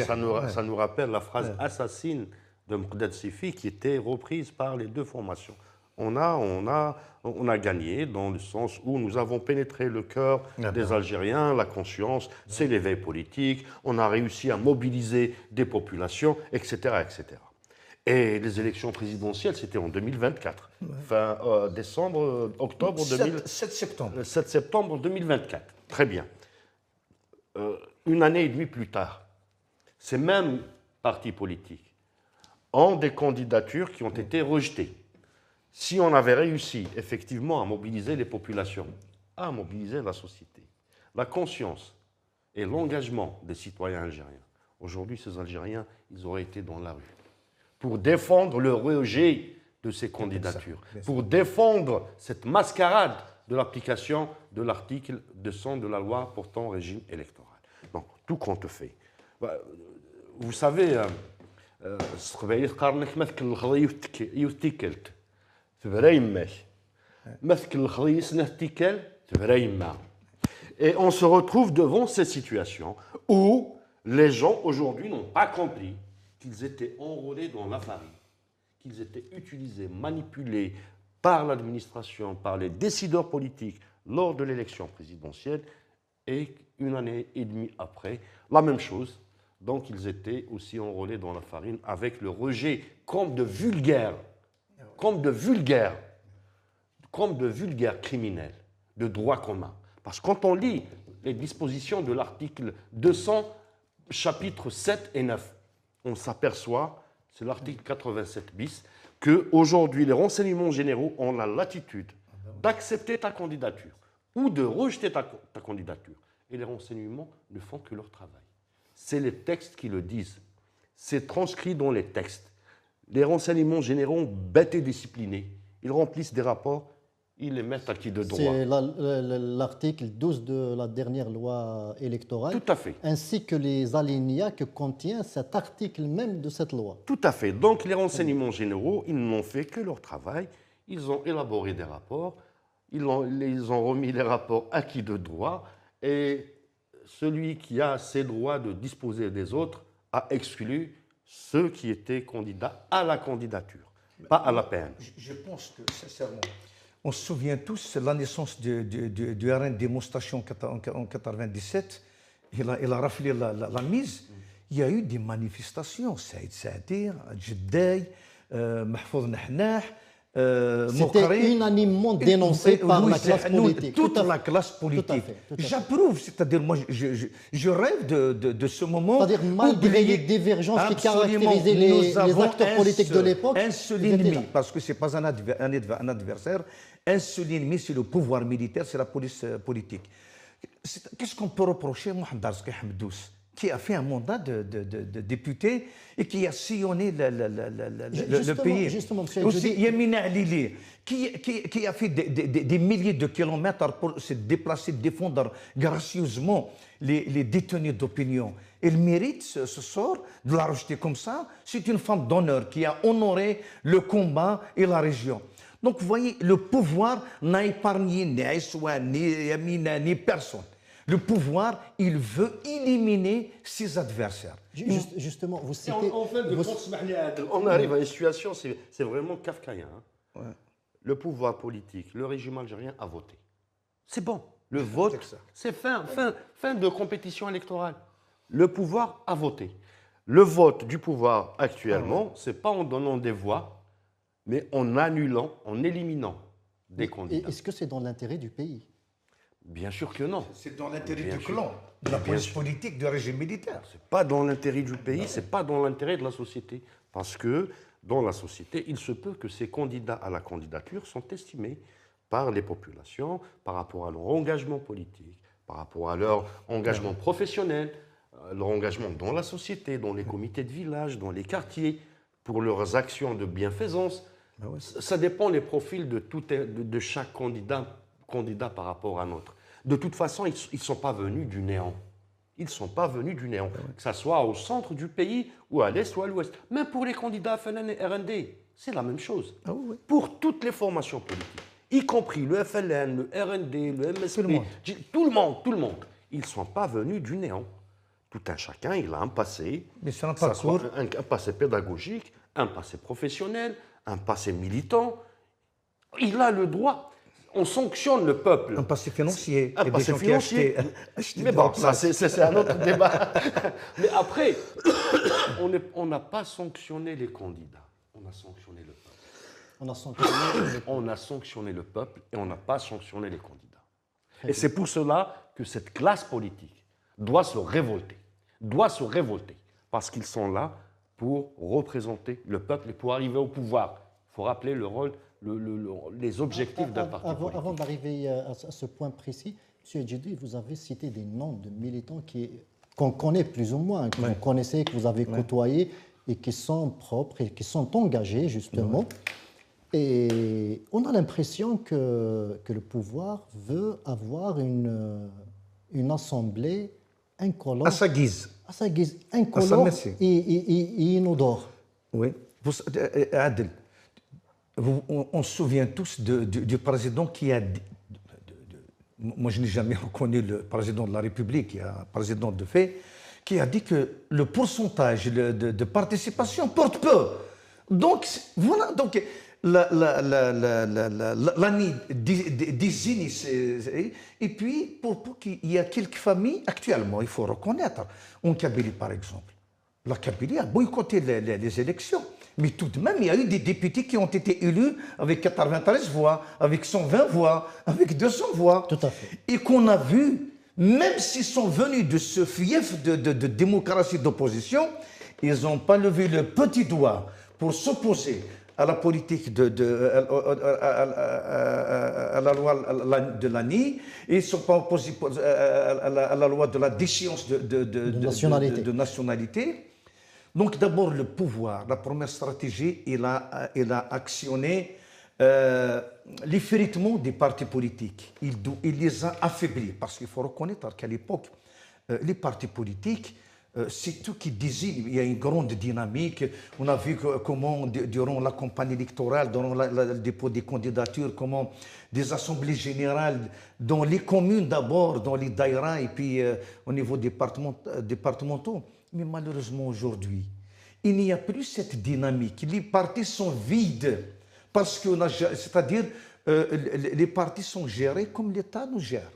Ça nous rappelle la phrase assassine de Mqdad Sifi qui était reprise par les deux formations. On a gagné dans le sens où nous avons pénétré le cœur des Algériens, la conscience, c'est l'éveil politique, on a réussi à mobiliser des populations, etc. etc. Et les élections présidentielles, c'était en 2024, fin octobre 7 septembre 2024. Très bien. Une année et demie plus tard, ces mêmes partis politiques ont des candidatures qui ont été rejetées. Si on avait réussi effectivement à mobiliser les populations, à mobiliser la société, la conscience et l'engagement des citoyens algériens, aujourd'hui ces Algériens, ils auraient été dans la rue pour défendre le rejet de ces candidatures, pour défendre cette mascarade de l'application de l'article 200 de la loi portant régime électoral. Donc, tout compte fait. Vous savez, et on se retrouve devant cette situation où les gens aujourd'hui n'ont pas compris qu'ils étaient enrôlés dans la farine, qu'ils étaient utilisés, manipulés par l'administration, par les décideurs politiques lors de l'élection présidentielle, et une année et demie après, la même chose. Donc ils étaient aussi enrôlés dans la farine avec le rejet comme de vulgaires criminels de droit commun. Parce que quand on lit les dispositions de l'article 200, chapitres 7 et 9, on s'aperçoit, c'est l'article 87 bis, qu'aujourd'hui les renseignements généraux ont la latitude d'accepter ta candidature ou de rejeter ta candidature. Et les renseignements ne font que leur travail. C'est les textes qui le disent. C'est transcrit dans les textes. Les renseignements généraux, bêtes et disciplinés, ils remplissent des rapports, ils les mettent à qui de droit. C'est l'article 12 de la dernière loi électorale. Tout à fait. Ainsi que les alinéas que contient cet article même de cette loi. Tout à fait. Donc les renseignements généraux, ils n'ont fait que leur travail. Ils ont élaboré des rapports, ils ont remis les rapports acquis de droit, et celui qui a ses droits de disposer des autres a exclu ceux qui étaient candidats à la candidature, pas à la PN. Je pense que, sincèrement, on se souvient tous de la naissance du RN démonstration en 1997. Il a raflé la mise. Il y a eu des manifestations. Saïd Saadir, Jeddaï, Mahfouz Nahnah. C'était unanimement dénoncé par la classe politique. Toute la classe politique. J'approuve, c'est-à-dire moi je rêve de ce moment. C'est-à-dire malgré les divergences qui caractérisaient les acteurs politiques de l'époque. Un seul ennemi, parce que ce n'est pas un adversaire, un seul ennemi, c'est le pouvoir militaire, c'est la police politique. Qu'est-ce qu'on peut reprocher à Mohamed Arzki Hamdous, qui a fait un mandat de député et qui a sillonné le pays. Justement, monsieur Aussi, Yamina Alili, qui a fait des milliers de kilomètres pour se déplacer, défendre gracieusement les détenus d'opinion. Elle mérite ce sort de la rejeter comme ça. C'est une femme d'honneur qui a honoré le combat et la région. Donc, vous voyez, le pouvoir n'a épargné ni Aïssoua, ni Yamina, ni personne. Le pouvoir, il veut éliminer ses adversaires. Justement, vous citez... On arrive à une situation, c'est vraiment kafkaïen. Hein. Ouais. Le pouvoir politique, le régime algérien a voté. C'est bon. Le vote, c'est fin de compétition électorale. Le pouvoir a voté. Le vote du pouvoir actuellement, ce n'est pas en donnant des voix, mais en annulant, en éliminant des candidats. Est-ce que c'est dans l'intérêt du pays? Bien sûr que non. C'est dans l'intérêt du clan, de la police politique, du régime militaire. Ce n'est pas dans l'intérêt du pays, ce n'est pas dans l'intérêt de la société. Parce que dans la société, il se peut que ces candidats à la candidature sont estimés par les populations par rapport à leur engagement politique, par rapport à leur engagement professionnel, leur engagement dans la société, dans les comités de village, dans les quartiers, pour leurs actions de bienfaisance. Ça dépend des profils de chaque candidat par rapport à un autre. De toute façon, ils ne sont pas venus du néant. Ils ne sont pas venus du néant, que ce soit au centre du pays, ou à l'est, ou à l'ouest. Même pour les candidats FLN et RND, c'est la même chose. Pour toutes les formations politiques, y compris le FLN, le RND, le MSP, tout le monde, ils ne sont pas venus du néant. Tout un chacun, il a un passé, mais c'est un parcours, un passé pédagogique, un passé professionnel, un passé militant. Il a le droit. On sanctionne le peuple. Un passé financier. Un passé financier. Mais bon, ça, c'est un autre débat. Mais après, on n'a pas sanctionné les candidats. On a sanctionné le peuple. On a sanctionné le peuple et on n'a pas sanctionné les candidats. Et c'est pour cela que cette classe politique doit se révolter. Parce qu'ils sont là pour représenter le peuple et pour arriver au pouvoir. Il faut rappeler le rôle, les objectifs d'un parti politique. Avant d'arriver à ce point précis, M. Djidi, vous avez cité des noms de militants qu'on connaît plus ou moins, que vous connaissez, que vous avez côtoyés et qui sont propres et qui sont engagés, justement. Et on a l'impression que le pouvoir veut avoir une assemblée incolore. À sa guise. À sa guise, incolore et inodore. Oui. Adel, on se souvient tous du président qui a dit, moi je n'ai jamais reconnu le président de la République, un président de fait, qui a dit que le pourcentage de participation porte peu. Donc, voilà, donc l'année désigne, et puis pour qu'il y a quelques familles, actuellement, il faut reconnaître, en Kabylie par exemple, la Kabylie a boycotté les élections. Mais tout de même, il y a eu des députés qui ont été élus avec 93 voix, avec 120 voix, avec 200 voix. Tout à fait. Et qu'on a vu, même s'ils sont venus de ce fief de démocratie d'opposition, ils n'ont pas levé le petit doigt pour s'opposer à la politique à la loi de l'ANI, et ils ne sont pas opposés à la loi de la déchéance de nationalité. Donc d'abord le pouvoir, la première stratégie, il a actionné l'effritement des partis politiques. Il les a affaiblis, parce qu'il faut reconnaître qu'à l'époque, les partis politiques, c'est tout qui désigne. Il y a une grande dynamique. On a vu comment, durant la campagne électorale, durant le dépôt des candidatures, comment des assemblées générales dans les communes d'abord, dans les daïras et puis au niveau départementaux. Mais malheureusement aujourd'hui, il n'y a plus cette dynamique. Les partis sont vides parce que, c'est-à-dire, les partis sont gérés comme l'État nous gère.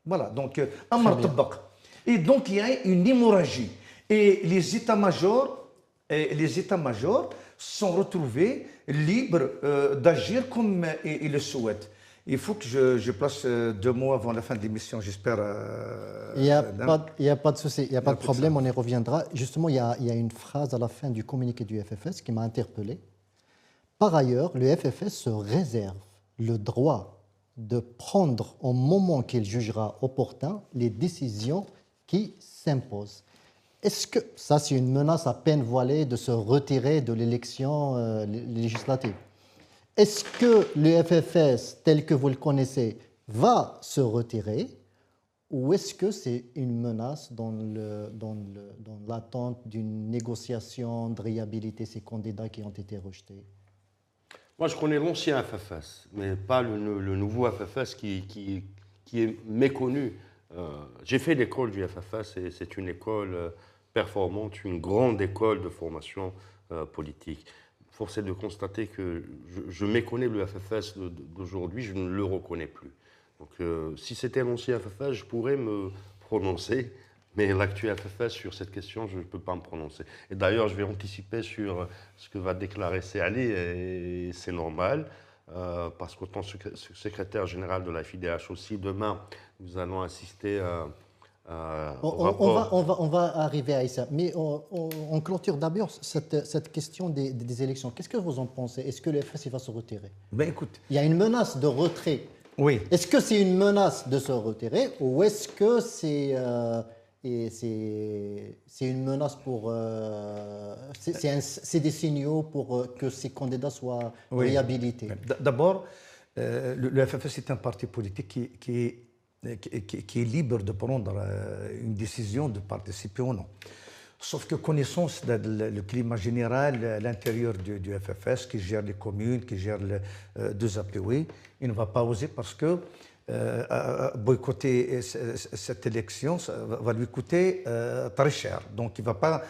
Voilà, donc, et donc il y a une hémorragie. Et les états-majors sont retrouvés libres d'agir comme ils le souhaitent. Il faut que je place 2 mots avant la fin de l'émission, j'espère. Il n'y a pas de souci, il n'y a pas de problème, on y reviendra. Justement, il y a une phrase à la fin du communiqué du FFS qui m'a interpellé. Par ailleurs, le FFS se réserve le droit de prendre au moment qu'il jugera opportun les décisions qui s'imposent. est-ce que ça, c'est une menace à peine voilée de se retirer de l'élection législative? Est-ce que le FFS, tel que vous le connaissez, va se retirer ou est-ce que c'est une menace dans l'attente d'une négociation de réhabiliter ces candidats qui ont été rejetés? Moi, je connais l'ancien FFS, mais pas le nouveau FFS qui est méconnu. J'ai fait l'école du FFS et c'est une école performante, une grande école de formation politique. Force est de constater que je méconnais le FFS d'aujourd'hui, je ne le reconnais plus. Donc, si c'était l'ancien FFS, je pourrais me prononcer, mais l'actuel FFS, sur cette question, je ne peux pas me prononcer. Et d'ailleurs, je vais anticiper sur ce que va déclarer Seali, et c'est normal, parce qu'en tant que secrétaire général de la FIDH aussi, demain, nous allons assister on va arriver à ça, mais on clôture d'abord cette question des élections. Qu'est-ce que vous en pensez? Est-ce que le FFS va se retirer? Ben écoute, il y a une menace de retrait. Oui. Est-ce que c'est une menace de se retirer ou est-ce que c'est une menace pour... c'est des signaux pour que ces candidats soient réhabilités? D'abord, le FFS est un parti politique qui est libre de prendre une décision de participer ou non. Sauf que connaissance le climat général à l'intérieur du FFS, qui gère les communes, qui gère les deux APOE, il ne va pas oser parce que boycotter cette élection, ça va lui coûter très cher. Donc il ne va pas...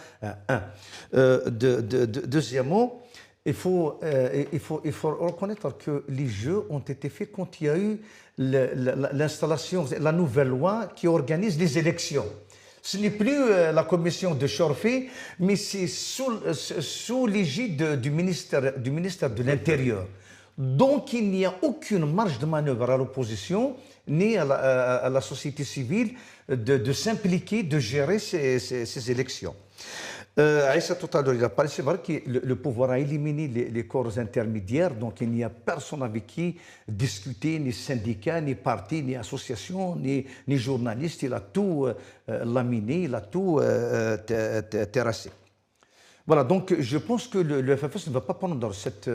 Deuxièmement, il faut reconnaître que les jeux ont été faits quand il y a eu l'installation, la nouvelle loi qui organise les élections. Ce n'est plus la commission de Chorfé, mais c'est sous l'égide du ministère de l'Intérieur. Donc il n'y a aucune marge de manœuvre à l'opposition ni à la société civile de s'impliquer, de gérer ces élections. Aïssa, tout à l'heure, il a parlé, c'est vrai que le pouvoir a éliminé les corps intermédiaires, donc il n'y a personne avec qui discuter, ni syndicats, ni partis, ni associations, ni journalistes. Il a tout laminé, il a tout terrassé. Voilà, donc je pense que le FFS ne va pas prendre cette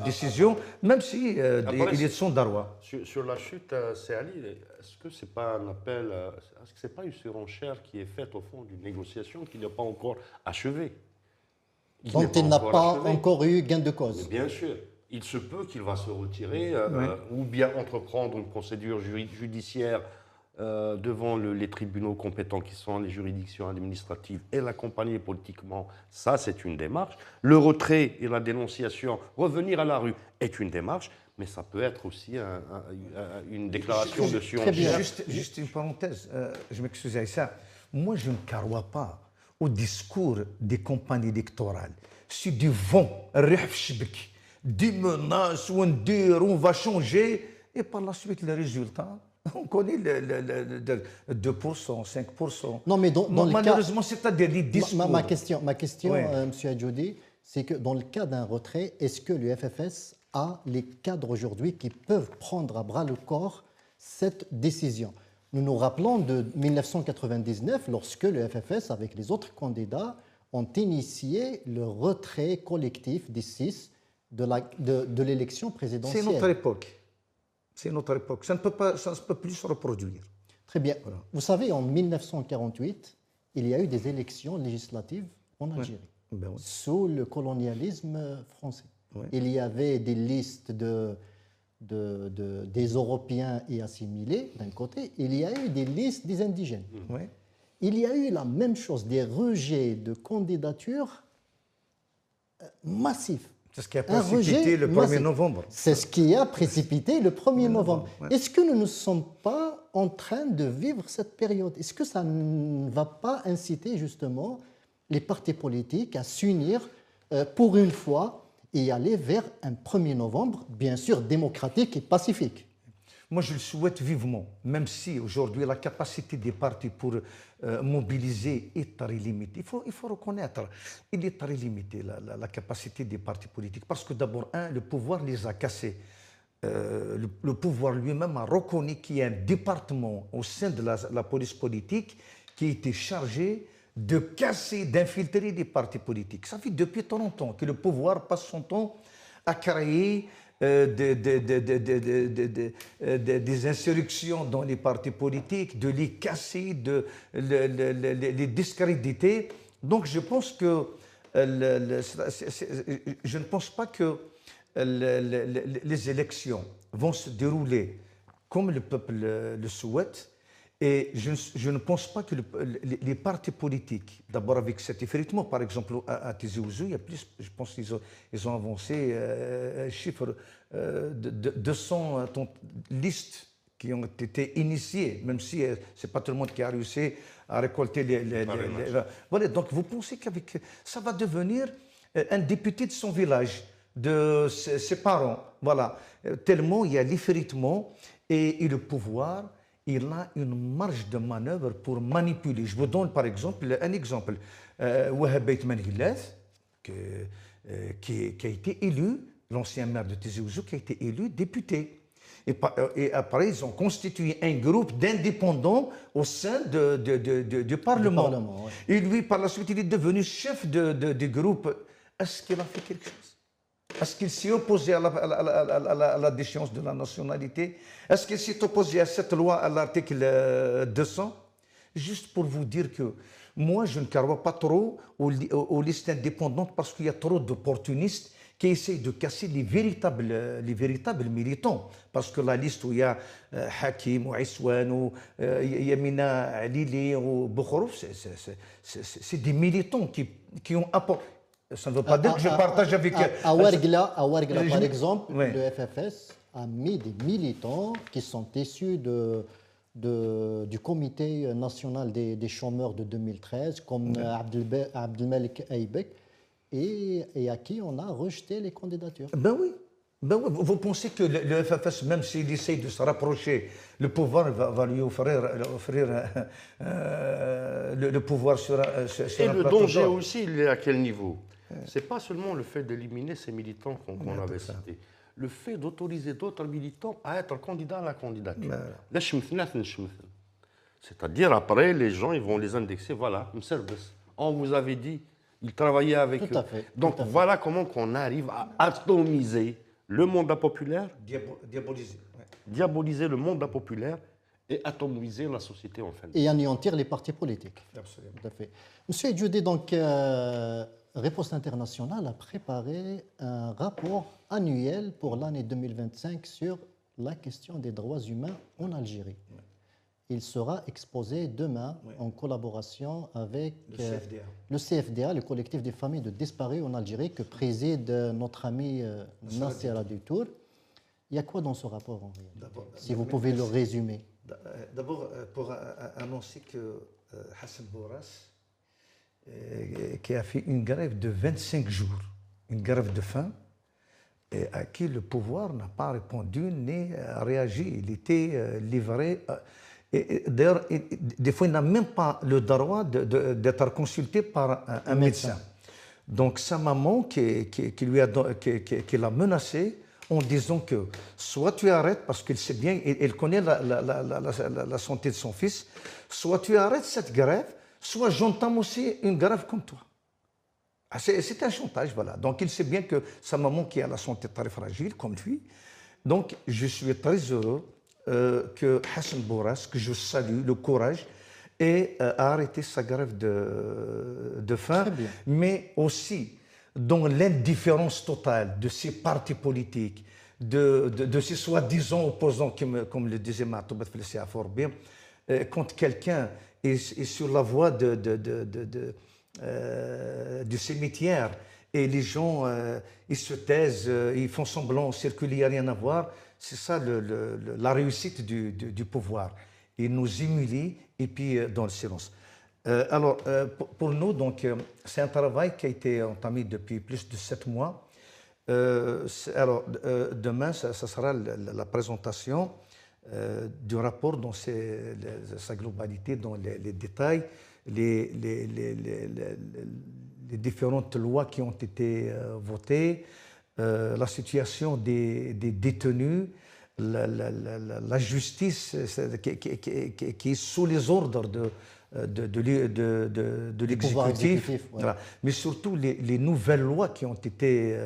décision, même si il est de son Darwa. Sur la chute, Seali, est-ce que ce n'est pas un appel, est-ce que ce n'est pas une surenchère qui est faite au fond d'une négociation qui n'est pas encore achevée? Dont il n'a pas encore eu gain de cause. Mais bien sûr, il se peut qu'il va se retirer ou bien entreprendre une procédure judiciaire devant les tribunaux compétents qui sont les juridictions administratives et l'accompagner politiquement. Ça, c'est une démarche. Le retrait et la dénonciation, revenir à la rue, est une démarche, mais ça peut être aussi une déclaration de surenchère. Juste une parenthèse, je m'excuse à ça. Moi, je ne crois pas au discours des campagnes électorales. C'est du vent, des menaces, on va changer, et par la suite, les résultats. On connaît 2%, 5%. Non, mais malheureusement, c'est-à-dire les discours. Ma question, M. Adjoudi, c'est que dans le cas d'un retrait, est-ce que le FFS a les cadres aujourd'hui qui peuvent prendre à bras le corps cette décision? Nous nous rappelons de 1999, lorsque le FFS, avec les autres candidats, ont initié le retrait collectif des 6 de l'élection présidentielle. C'est notre époque. C'est notre époque. Ça ne peut plus se reproduire. Très bien. Voilà. Vous savez, en 1948, il y a eu des élections législatives en Algérie, sous le colonialisme français. Ouais. Il y avait des listes des Européens et assimilés, d'un côté. Il y a eu des listes des indigènes. Ouais. Il y a eu la même chose, des rejets de candidatures massifs. C'est ce qui a précipité le 1er novembre. C'est ce qui a précipité le 1er novembre. Ouais. Est-ce que nous ne sommes pas en train de vivre cette période? Est-ce que ça ne va pas inciter justement les partis politiques à s'unir pour une fois et aller vers un 1er novembre, bien sûr démocratique et pacifique? Moi, je le souhaite vivement, même si aujourd'hui la capacité des partis pour mobiliser est très limitée. Il faut reconnaître, il est très limité la capacité des partis politiques. Parce que d'abord, le pouvoir les a cassés. Le pouvoir lui-même a reconnu qu'il y a un département au sein de la police politique qui a été chargé de casser, d'infiltrer les partis politiques. Ça fait depuis trop longtemps que le pouvoir passe son temps à créer des insurrections dans les partis politiques, de les casser, de les discréditer. Donc je pense que je ne pense pas que les élections vont se dérouler comme le peuple le souhaite. Et je ne pense pas que les partis politiques, d'abord avec cet effritement, par exemple à Tizi Ouzou, il y a plus, je pense qu'ils ont avancé un chiffre de 200 listes qui ont été initiées, même si ce n'est pas tout le monde qui a réussi à récolter voilà, donc vous pensez qu'avec ça va devenir un député de son village, de ses parents, voilà, tellement il y a l'effritement et le pouvoir. Il a une marge de manœuvre pour manipuler. Je vous donne par exemple un exemple. Wahab Beitman Hilath, qui a été élu, l'ancien maire de Tizi Ouzou, qui a été élu député. Et après, ils ont constitué un groupe d'indépendants au sein du Parlement. Et lui, par la suite, il est devenu chef du groupe. Est-ce qu'il a fait quelque chose? Est-ce qu'il s'est opposé à la déchéance de la nationalité? Est-ce qu'il s'est opposé à cette loi, à l'article 200? Juste pour vous dire que moi, je ne crois pas trop aux listes indépendantes parce qu'il y a trop d'opportunistes qui essayent de casser les véritables militants. Parce que la liste où il y a Hakim ou Iswan ou Yamina Alili ou Bokhorouf, c'est des militants qui ont apporté. Ça ne veut pas dire que je partage avec... À Ouargla, par exemple, le FFS a mis des militants qui sont issus du comité national des chômeurs de 2013, comme Abdelmalek Aïbek, et à qui on a rejeté les candidatures. Ben oui. Vous pensez que le FFS, même s'il essaye de se rapprocher, le pouvoir va lui offrir le pouvoir sur et le danger aussi, il est à quel niveau? Ce n'est pas seulement le fait d'éliminer ces militants qu'on avait cités. Le fait d'autoriser d'autres militants à être candidats à la candidature. C'est-à-dire, après, les gens ils vont les indexer. Voilà, on vous avait dit, ils travaillaient avec eux. Donc voilà comment on arrive à atomiser le mandat populaire, diaboliser le mandat populaire et atomiser la société en fin de compte. Et anéantir les partis politiques. Absolument. Tout à fait. Monsieur Edjoudi, donc, Riposte Internationale a préparé un rapport annuel pour l'année 2025 sur la question des droits humains en Algérie. Il sera exposé demain en collaboration avec le CFDA, le collectif des familles de disparus en Algérie, que préside notre ami Nasser Adoutour. Il y a quoi dans ce rapport en réalité? Si vous pouvez le résumer. D'abord, pour annoncer que Hassan Bourras, qui a fait une grève de 25 jours, une grève de faim, et à qui le pouvoir n'a pas répondu ni réagi. Il était livré. D'ailleurs, des fois, il n'a même pas le droit d'être consulté par un médecin. Donc, sa maman qui l'a menacé en disant que soit tu arrêtes, parce qu'il sait bien, elle connaît la santé de son fils, soit tu arrêtes cette grève, soit j'entame aussi une grève comme toi. C'est un chantage, voilà. Donc il sait bien que sa maman qui a la santé très fragile, comme lui. Donc je suis très heureux que Hassan Bourras, que je salue, le courage, a arrêté sa grève de faim, mais aussi dans l'indifférence totale de ces partis politiques, de ces soi-disant opposants, comme le disait Matoubet Félicier fort bien, quand quelqu'un est sur la voie du cimetière et les gens ils se taisent, ils font semblant, circulent, il n'y a rien à voir. C'est ça la réussite du pouvoir. Il nous humilie et puis dans le silence. Alors, pour nous, donc, c'est un travail qui a été entamé depuis plus de 7 mois. Alors, demain, ça sera la présentation du rapport dans sa globalité, dans les détails, les différentes lois qui ont été votées, la situation des détenus, la justice qui est sous les ordres de l'exécutif, ouais. voilà. Mais surtout les nouvelles lois qui ont été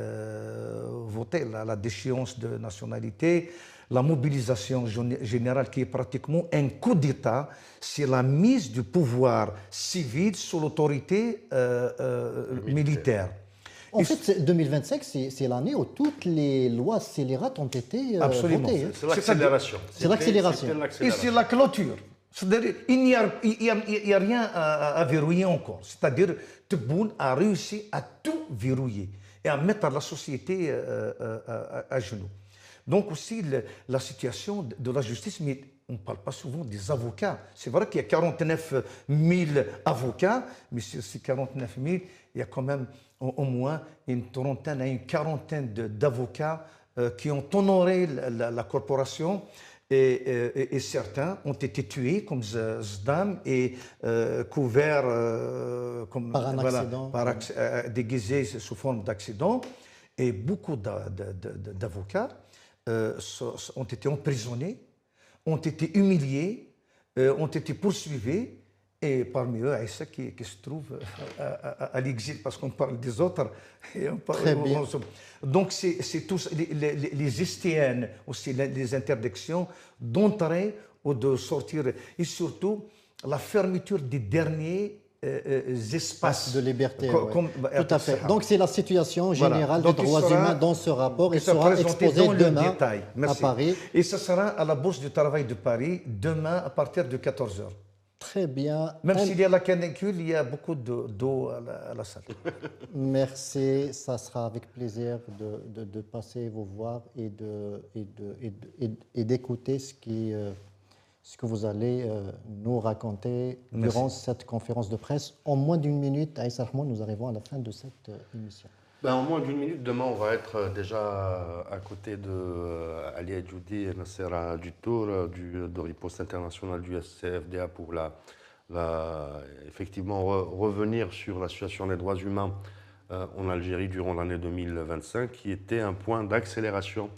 votées, la déchéance de nationalité, la mobilisation générale qui est pratiquement un coup d'État, c'est la mise du pouvoir civil sous l'autorité militaire. En fait, 2025, c'est l'année où toutes les lois scélérates ont été Absolument. votées. C'est l'accélération. C'est l'accélération. Et c'est la clôture. C'est-à-dire il n'y a rien à verrouiller encore. C'est-à-dire Tebboune a réussi à tout verrouiller et à mettre la société à genoux. Donc aussi la situation de la justice, mais on ne parle pas souvent des avocats. C'est vrai qu'il y a 49 000 avocats, mais sur ces 49 000, il y a quand même au moins une trentaine à une quarantaine d'avocats qui ont honoré la corporation. Et certains ont été tués, comme Zdam, et couverts comme, par un accident. Déguisés sous forme d'accident. Et beaucoup d'avocats ont été emprisonnés, ont été humiliés, ont été poursuivis. Et parmi eux, Aïssa qui se trouve à l'exil, parce qu'on parle des autres. Et Très bien. Donc, c'est tous les STN, aussi les interdictions d'entrer ou de sortir. Et surtout, la fermeture des derniers espaces de liberté. Ouais. Tout à fait. Donc, c'est la situation générale des droits humains dans ce rapport. Il sera exposé demain à Paris. Et ce sera à la Bourse du Travail de Paris, demain à partir de 14h. Très bien. Même s'il y a la canicule, il y a beaucoup d'eau à la salle. Merci. Ça sera avec plaisir de passer vous voir et d'écouter ce que vous allez nous raconter durant cette conférence de presse. En moins d'une minute, Aïssa Rahmoun, nous arrivons à la fin de cette émission. En moins d'une minute, demain, on va être déjà à côté de Ali Adjoudi et Nasser Dutour de riposte internationale du SCFDA pour effectivement revenir sur la situation des droits humains en Algérie durant l'année 2025, qui était un point d'accélération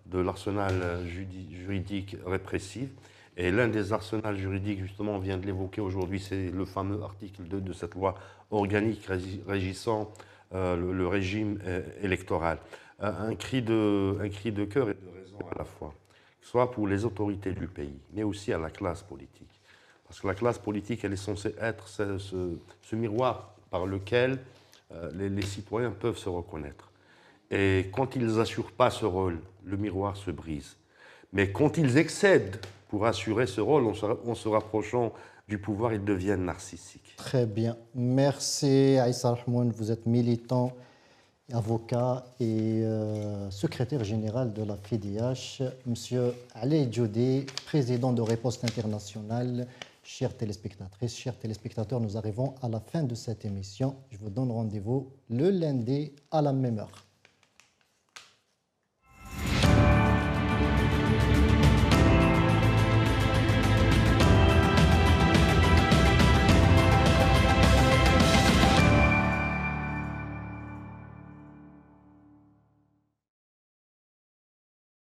de l'arsenal juridique répressif. Et l'un des arsenals juridiques, justement, on vient de l'évoquer aujourd'hui, c'est le fameux article 2 de cette loi organique régissant le régime électoral. Un cri de cœur et de raison à la fois, soit pour les autorités du pays, mais aussi à la classe politique. Parce que la classe politique, elle est censée être ce miroir par lequel les citoyens peuvent se reconnaître. Et quand ils n'assurent pas ce rôle, le miroir se brise. Mais quand ils excèdent pour assurer ce rôle, en se rapprochant du pouvoir, ils deviennent narcissiques. Très bien. Merci Aïssa Rahmoun. Vous êtes militant, avocat et secrétaire général de la FIDH. Monsieur Ali Adjoudi, président de Riposte Internationale. Chers téléspectatrices, chers téléspectateurs, nous arrivons à la fin de cette émission. Je vous donne rendez-vous le lundi à la même heure.